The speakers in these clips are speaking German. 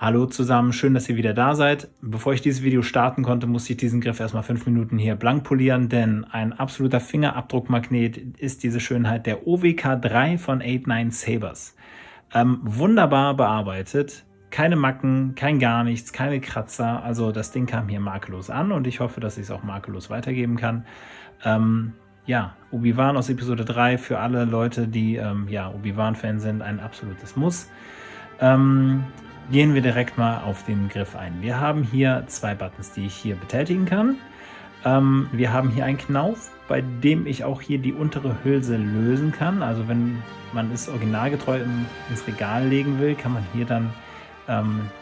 Hallo zusammen, schön, dass ihr wieder da seid. Bevor ich dieses Video starten konnte, musste ich diesen Griff erstmal 5 Minuten hier blank polieren, denn ein absoluter Fingerabdruckmagnet ist diese Schönheit der OWK3 von 89 Sabers. Wunderbar bearbeitet, keine Macken, kein gar nichts, keine Kratzer, also das Ding kam hier makellos an und ich hoffe, dass ich es auch makellos weitergeben kann. Ja, Obi-Wan aus Episode 3 für alle Leute, die Obi-Wan-Fan sind, ein absolutes Muss. Gehen wir direkt mal auf den Griff ein. Wir haben hier 2 Buttons, die ich hier betätigen kann. Wir haben hier einen Knauf, bei dem ich auch hier die untere Hülse lösen kann. Also wenn man es originalgetreu ins Regal legen will, kann man hier dann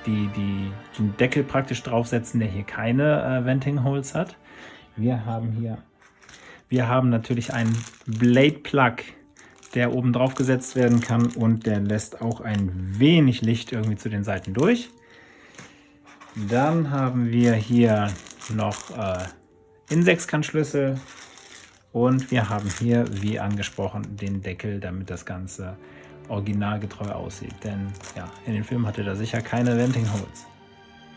den Deckel praktisch draufsetzen, der hier keine Venting Holes hat. Wir haben natürlich einen Blade Plug, der oben drauf gesetzt werden kann und der lässt auch ein wenig Licht irgendwie zu den Seiten durch. Dann haben wir hier noch Innensechskantschlüssel und wir haben hier, wie angesprochen, den Deckel, damit das Ganze originalgetreu aussieht. Denn ja, in den Filmen hatte da sicher keine Venting Holes.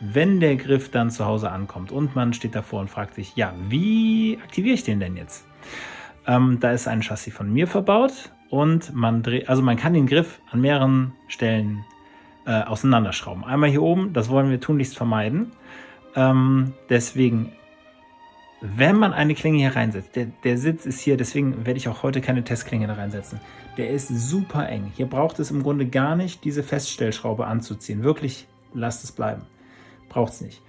Wenn der Griff dann zu Hause ankommt und man steht davor und fragt sich, ja, wie aktiviere ich den denn jetzt? Da ist ein Chassis von mir verbaut und man kann den Griff an mehreren Stellen auseinanderschrauben. Einmal hier oben, das wollen wir tunlichst vermeiden. Deswegen, wenn man eine Klinge hier reinsetzt, der Sitz ist hier, deswegen werde ich auch heute keine Testklinge da reinsetzen. Der ist super eng. Hier braucht es im Grunde gar nicht, diese Feststellschraube anzuziehen. Wirklich, lasst es bleiben. Braucht es nicht.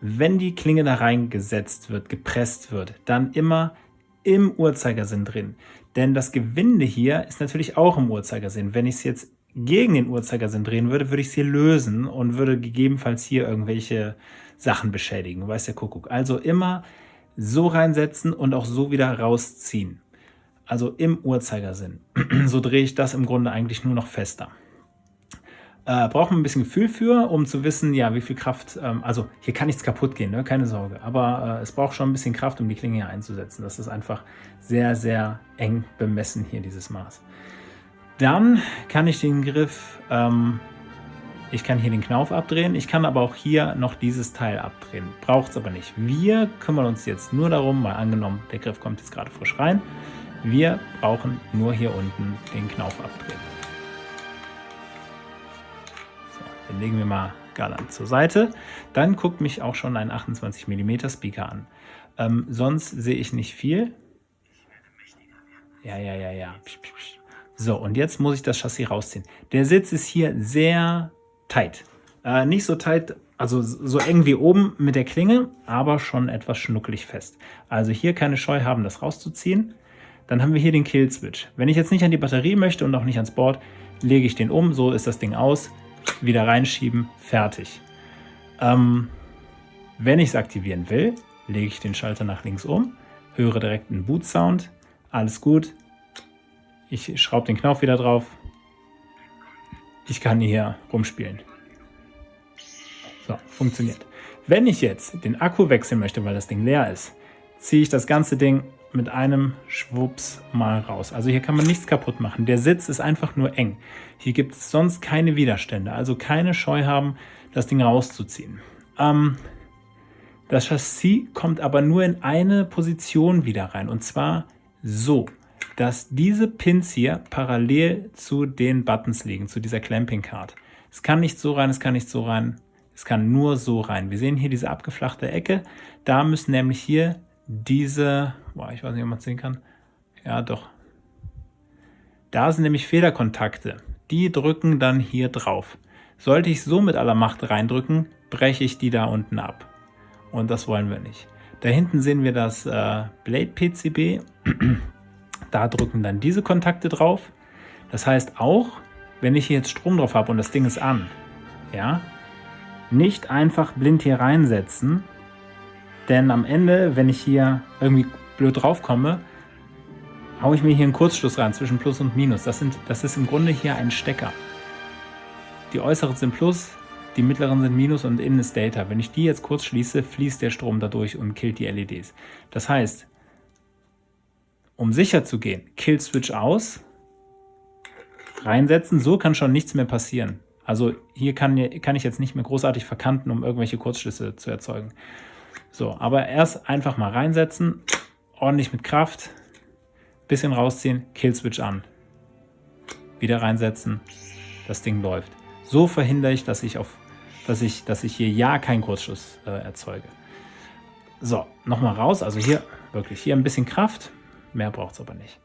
Wenn die Klinge da reingesetzt wird, gepresst wird, dann immer im Uhrzeigersinn drin. Denn das Gewinde hier ist natürlich auch im Uhrzeigersinn. Wenn ich es jetzt gegen den Uhrzeigersinn drehen würde, würde ich es hier lösen und würde gegebenenfalls hier irgendwelche Sachen beschädigen. Weiß der Kuckuck. Also immer so reinsetzen und auch so wieder rausziehen. Also im Uhrzeigersinn. So drehe ich das im Grunde eigentlich nur noch fester. Braucht man ein bisschen Gefühl für, um zu wissen, ja, wie viel Kraft, also hier kann nichts kaputt gehen, ne? Keine Sorge, aber es braucht schon ein bisschen Kraft, um die Klinge hier einzusetzen. Das ist einfach sehr, sehr eng bemessen hier, dieses Maß. Dann kann ich den Griff, ich kann hier den Knauf abdrehen, ich kann aber auch hier noch dieses Teil abdrehen, braucht es aber nicht. Wir kümmern uns jetzt nur darum, mal angenommen, der Griff kommt jetzt gerade frisch rein, wir brauchen nur hier unten den Knauf abdrehen. Den legen wir mal galant zur Seite. Dann guckt mich auch schon ein 28 mm Speaker an. Sonst sehe ich nicht viel. Ja. So, und jetzt muss ich das Chassis rausziehen. Der Sitz ist hier sehr tight. Nicht so tight, also so eng wie oben mit der Klinge, aber schon etwas schnuckelig fest. Also hier keine Scheu haben, das rauszuziehen. Dann haben wir hier den Kill-Switch. Wenn ich jetzt nicht an die Batterie möchte und auch nicht ans Board, lege ich den um. So ist das Ding aus. Wieder reinschieben, fertig. Wenn ich es aktivieren will, lege ich den Schalter nach links um, höre direkt einen Boot-Sound, alles gut. Ich schraube den Knauf wieder drauf. Ich kann hier rumspielen. So, funktioniert. Wenn ich jetzt den Akku wechseln möchte, weil das Ding leer ist, ziehe ich das ganze Ding mit einem Schwupps mal raus. Also hier kann man nichts kaputt machen. Der Sitz ist einfach nur eng. Hier gibt es sonst keine Widerstände. Also keine Scheu haben, das Ding rauszuziehen. Das Chassis kommt aber nur in eine Position wieder rein. Und zwar so, dass diese Pins hier parallel zu den Buttons liegen, zu dieser Clamping Card. Es kann nicht so rein, es kann nicht so rein. Es kann nur so rein. Wir sehen hier diese abgeflachte Ecke. Da müssen nämlich hier diese, ich weiß nicht, ob man es sehen kann. Ja, doch. Da sind nämlich Federkontakte. Die drücken dann hier drauf. Sollte ich so mit aller Macht reindrücken, breche ich die da unten ab. Und das wollen wir nicht. Da hinten sehen wir das Blade PCB. Da drücken dann diese Kontakte drauf. Das heißt auch, wenn ich hier jetzt Strom drauf habe und das Ding ist an, ja, nicht einfach blind hier reinsetzen. Denn am Ende, wenn ich hier irgendwie blöd drauf komme, haue ich mir hier einen Kurzschluss rein zwischen Plus und Minus. Das ist im Grunde hier ein Stecker. Die äußeren sind Plus, die mittleren sind Minus und innen ist Data. Wenn ich die jetzt kurz schließe, fließt der Strom dadurch und killt die LEDs. Das heißt, um sicher zu gehen, Kill Switch aus, reinsetzen, so kann schon nichts mehr passieren. Also hier kann ich jetzt nicht mehr großartig verkanten, um irgendwelche Kurzschlüsse zu erzeugen. So, aber erst einfach mal reinsetzen, ordentlich mit Kraft, bisschen rausziehen, Killswitch an. Wieder reinsetzen, das Ding läuft. So verhindere ich, dass ich hier ja keinen Kurzschluss erzeuge. So, nochmal raus, also hier wirklich hier ein bisschen Kraft, mehr braucht es aber nicht.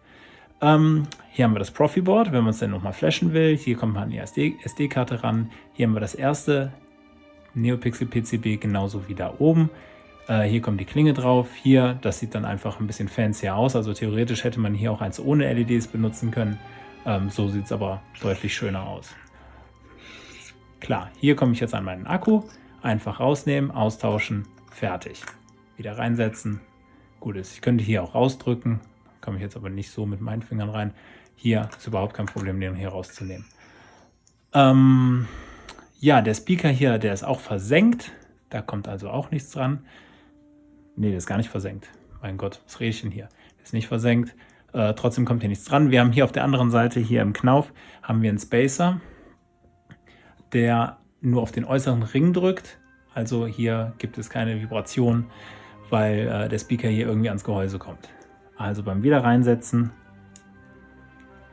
Hier haben wir das Profi-Board, wenn man es dann nochmal flashen will. Hier kommt man an die SD-Karte ran. Hier haben wir das erste NeoPixel PCB, genauso wie da oben. Hier kommt die Klinge drauf. Hier, das sieht dann einfach ein bisschen fancier aus. Also theoretisch hätte man hier auch eins ohne LEDs benutzen können. So sieht es aber deutlich schöner aus. Klar, hier komme ich jetzt an meinen Akku. Einfach rausnehmen, austauschen, fertig. Wieder reinsetzen. Gut ist, ich könnte hier auch rausdrücken. Komme ich jetzt aber nicht so mit meinen Fingern rein. Hier ist überhaupt kein Problem, den hier rauszunehmen. Ja, der Speaker hier, der ist auch versenkt. Da kommt also auch nichts dran. Ne, der ist gar nicht versenkt. Mein Gott, was rede ich denn hier? Der ist nicht versenkt. Trotzdem kommt hier nichts dran. Wir haben hier auf der anderen Seite, hier im Knauf, haben wir einen Spacer, der nur auf den äußeren Ring drückt. Also hier gibt es keine Vibration, weil der Speaker hier irgendwie ans Gehäuse kommt. Also beim Wieder reinsetzen,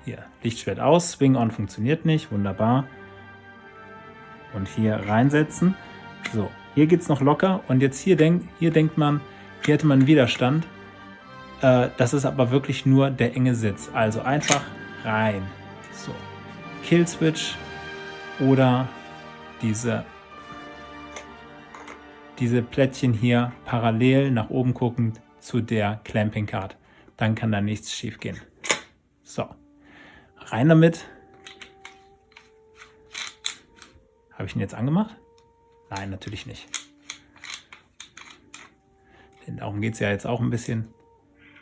hier Lichtschwert aus, Swing On funktioniert nicht, wunderbar. Und hier reinsetzen. So, hier geht es noch locker und jetzt hier denkt man, hier hätte man einen Widerstand. Das ist aber wirklich nur der enge Sitz. Also einfach rein. So, Killswitch oder diese Plättchen hier parallel nach oben guckend zu der Clamping Card. Dann kann da nichts schief gehen. So, rein damit. Habe ich ihn jetzt angemacht? Nein, natürlich nicht. Denn darum geht es ja jetzt auch ein bisschen.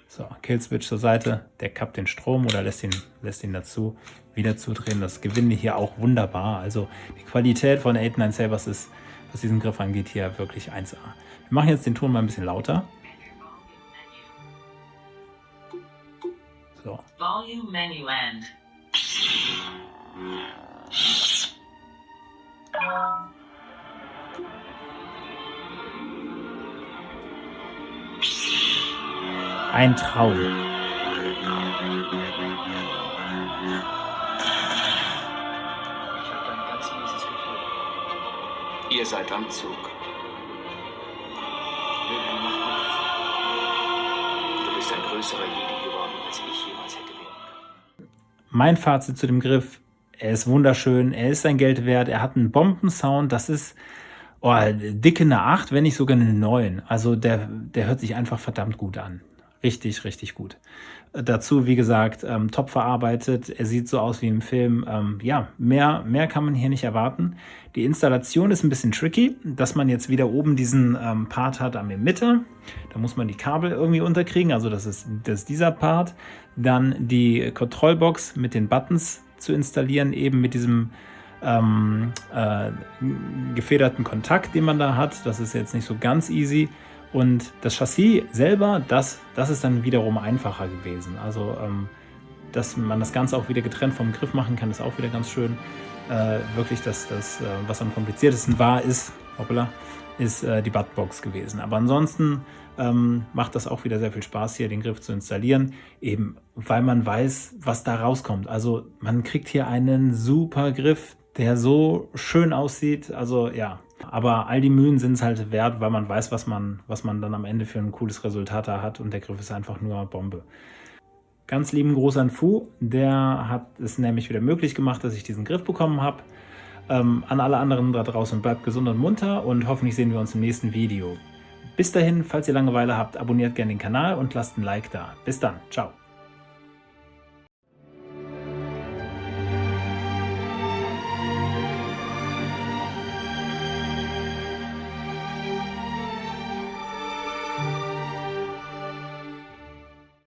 So, Killswitch zur Seite, der kappt den Strom oder lässt ihn dazu wieder zudrehen. Das Gewinde hier auch wunderbar. Also die Qualität von 89 Sabers ist, was diesen Griff angeht, hier wirklich 1A. Wir machen jetzt den Ton mal ein bisschen lauter. So. Volume menu end. Ein Traum. Ich habe ein ganz mieses Gefühl. Ihr seid am Zug. Du bist ein größerer Jedi geworden, als ich jemals hätte werden können. Mein Fazit zu dem Griff: Er ist wunderschön, er ist sein Geld wert, er hat einen Bombensound, das ist dicke eine 8, wenn nicht sogar eine 9. Also der hört sich einfach verdammt gut an. Richtig, richtig gut. Dazu, wie gesagt, top verarbeitet. Er sieht so aus wie im Film. Ja, mehr kann man hier nicht erwarten. Die Installation ist ein bisschen tricky, dass man jetzt wieder oben diesen Part hat am Emitter. Da muss man die Kabel irgendwie unterkriegen. Also das ist dieser Part. Dann die Kontrollbox mit den Buttons zu installieren, eben mit diesem gefederten Kontakt, den man da hat. Das ist jetzt nicht so ganz easy. Und das Chassis selber, das ist dann wiederum einfacher gewesen. Also, dass man das Ganze auch wieder getrennt vom Griff machen kann, ist auch wieder ganz schön. Wirklich, was am kompliziertesten war, ist die Buttbox gewesen. Aber ansonsten macht das auch wieder sehr viel Spaß, hier den Griff zu installieren, eben weil man weiß, was da rauskommt. Also man kriegt hier einen super Griff, der so schön aussieht. Also ja, aber all die Mühen sind es halt wert, weil man weiß, was man dann am Ende für ein cooles Resultat da hat, und der Griff ist einfach nur Bombe. Ganz lieben Gruß an Fu, der hat es nämlich wieder möglich gemacht, dass ich diesen Griff bekommen habe. An alle anderen da draußen, bleibt gesund und munter und hoffentlich sehen wir uns im nächsten Video. Bis dahin, falls ihr Langeweile habt, abonniert gerne den Kanal und lasst ein Like da. Bis dann, ciao.